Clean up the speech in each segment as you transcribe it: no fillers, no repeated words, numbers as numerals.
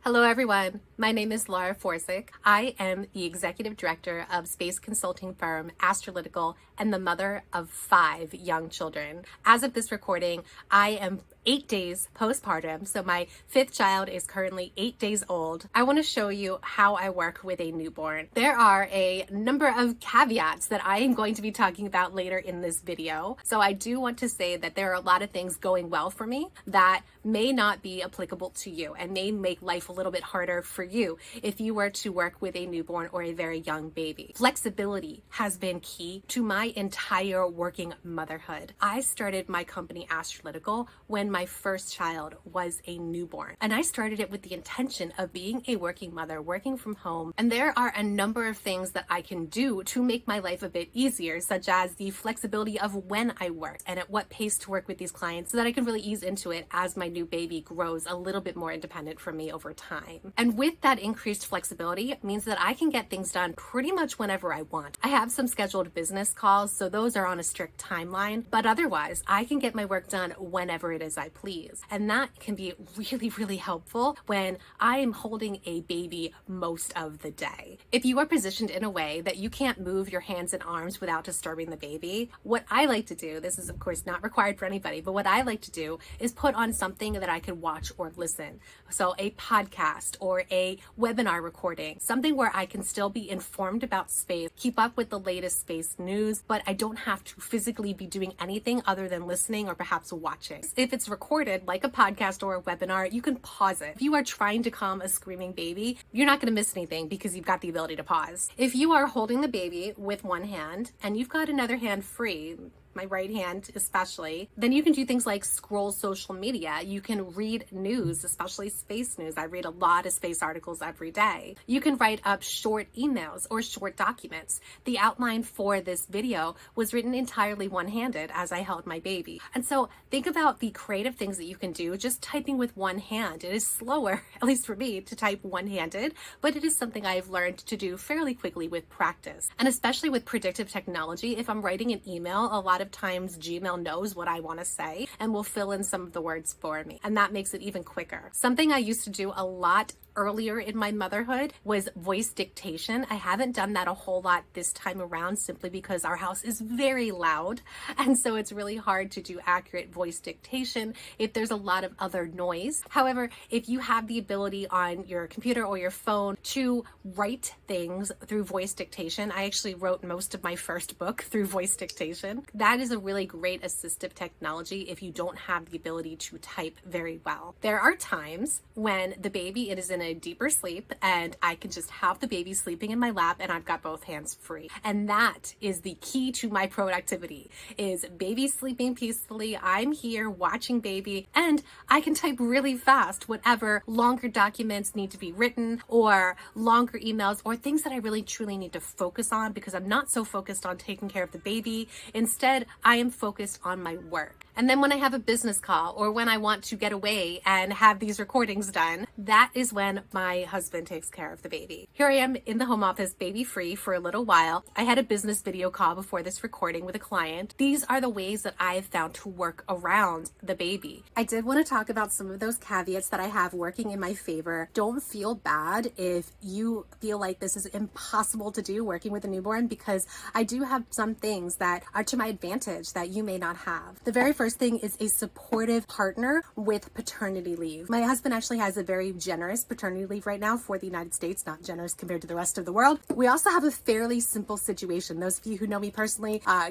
Hello everyone, my name is Laura Forsick. I am the Executive Director of space consulting firm Astrolytical and the mother of 5 young children. As of this recording, I am 8 days postpartum, so my 5th child is currently 8 days old. I want to show you how I work with a newborn. There are a number of caveats that I am going to be talking about later in this video. So I do want to say that there are a lot of things going well for me that may not be applicable to you and may make life a little bit harder for you if you were to work with a newborn or a very young baby. Flexibility has been key to my entire working motherhood. I started my company Astrolytical when my first child was a newborn, and I started it with the intention of being a working mother, working from home. And there are a number of things that I can do to make my life a bit easier, such as the flexibility of when I work and at what pace to work with these clients so that I can really ease into it as my new baby grows a little bit more independent from me over time. And with that increased flexibility, it means that I can get things done pretty much whenever I want. I have some scheduled business calls, so those are on a strict timeline, but otherwise I can get my work done whenever it is I please. And that can be really, really helpful when I am holding a baby most of the day. If you are positioned in a way that you can't move your hands and arms without disturbing the baby, what I like to do, this is of course not required for anybody, but what I like to do is put on something that I could watch or listen. So a podcast or a webinar recording, something where I can still be informed about space, keep up with the latest space news, but I don't have to physically be doing anything other than listening or perhaps watching. If it's recorded like a podcast or a webinar, you can pause it. If you are trying to calm a screaming baby, you're not going to miss anything because you've got the ability to pause. If you are holding the baby with one hand and you've got another hand free, my right hand especially, then you can do things like scroll social media. You can read news, especially space news. I read a lot of space articles every day. You can write up short emails or short documents. The outline for this video was written entirely one-handed as I held my baby. And so think about the creative things that you can do just typing with one hand. It is slower, at least for me, to type one-handed, but it is something I've learned to do fairly quickly with practice. And especially with predictive technology, if I'm writing an email, a lot of times Gmail knows what I want to say and will fill in some of the words for me, and that makes it even quicker. Something I used to do a lot earlier in my motherhood was voice dictation. I haven't done that a whole lot this time around simply because our house is very loud, and so it's really hard to do accurate voice dictation if there's a lot of other noise. However, if you have the ability on your computer or your phone to write things through voice dictation, I actually wrote most of my first book through voice dictation. That is a really great assistive technology if you don't have the ability to type very well. There are times when the baby is in a deeper sleep and I can just have the baby sleeping in my lap and I've got both hands free. And that is the key to my productivity, is baby sleeping peacefully, I'm here watching baby, and I can type really fast whatever longer documents need to be written or longer emails or things that I really truly need to focus on because I'm not so focused on taking care of the baby. Instead, I am focused on my work. And then when I have a business call or when I want to get away and have these recordings done, that is when my husband takes care of the baby. Here I am in the home office, baby free for a little while. I had a business video call before this recording with a client. These are the ways that I have found to work around the baby. I did want to talk about some of those caveats that I have working in my favor. Don't feel bad if you feel like this is impossible to do working with a newborn, because I do have some things that are to my advantage that you may not have. The very first thing is a supportive partner with paternity leave. My husband actually has a very generous paternity leave right now for the United States, not generous compared to the rest of the world. We also have a fairly simple situation. Those of you who know me personally are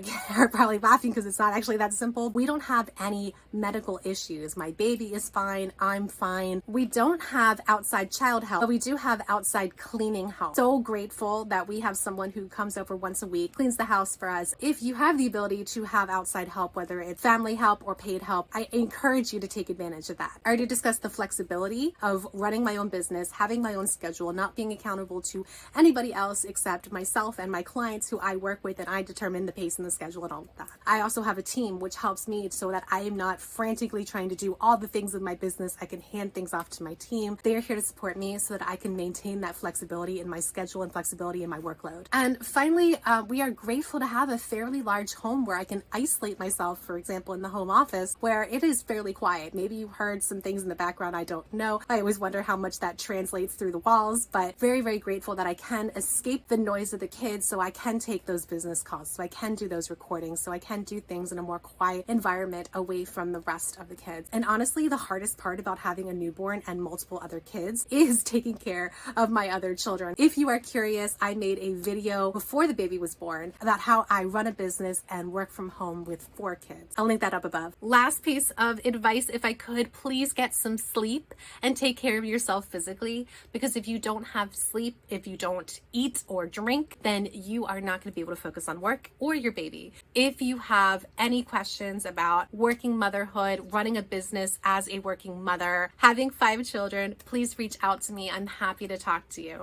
probably laughing because it's not actually that simple. We don't have any medical issues. My baby is fine. I'm fine. We don't have outside child help, but we do have outside cleaning help. So grateful that we have someone who comes over once a week, cleans the house for us. If you have the ability to have outside help, whether it's family help or paid help, I encourage you to take advantage of that. I already discussed the flexibility of running my own business, having my own schedule, not being accountable to anybody else except myself and my clients who I work with, and I determine the pace and the schedule and all of that. I also have a team which helps me so that I am not frantically trying to do all the things in my business. I can hand things off to my team. They are here to support me so that I can maintain that flexibility in my schedule and flexibility in my workload. And finally, we are grateful to have a fairly large home where where I can isolate myself, for example, in the home office where it is fairly quiet. Maybe you heard some things in the background I don't know. I always wonder how much that translates through the walls, but very, very grateful that I can escape the noise of the kids so I can take those business calls, so I can do those recordings, so I can do things in a more quiet environment away from the rest of the kids. And honestly, the hardest part about having a newborn and multiple other kids is taking care of my other children. If you are curious, I made a video before the baby was born about how I run a business and work from home with 4 kids. I'll link that up above. Last piece of advice, if I could, please get some sleep and take care of yourself physically, because if you don't have sleep, if you don't eat or drink, then you are not going to be able to focus on work or your baby. If you have any questions about working motherhood, running a business as a working mother, having 5 children, please reach out to me. I'm happy to talk to you.